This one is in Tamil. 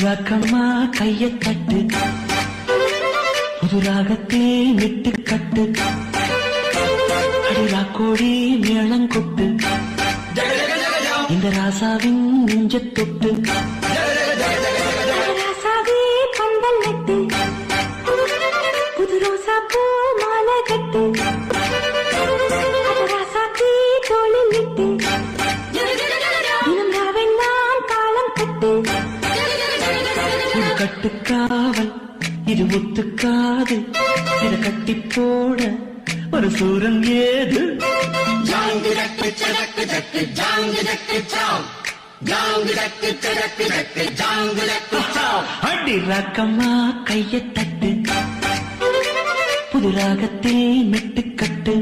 அடிவாக்கம்மா கைய தட்டு, புது ராகத்தே விட்டு கட்டு, அடிவாக்கோடி மேளங்கொட்டு, இந்த ராசாவின் நெஞ்ச தொட்டு, ராசாவே பந்தல் நட்டு, புது ரோசா பூ மாலை கட்டு, ராசாத்தி தோளில் விட்டு, தினம் ராவெல்லாம் தாளம் கட்டு. ஒரு கட்டுக்காவல் இது ஒத்துக்காது, இத கட்டி போட ஒரு சூரன் ஏது. அடி ராக்கம்மா கைய தட்டு, புது ராகத்தில் மெட்டு கட்டு.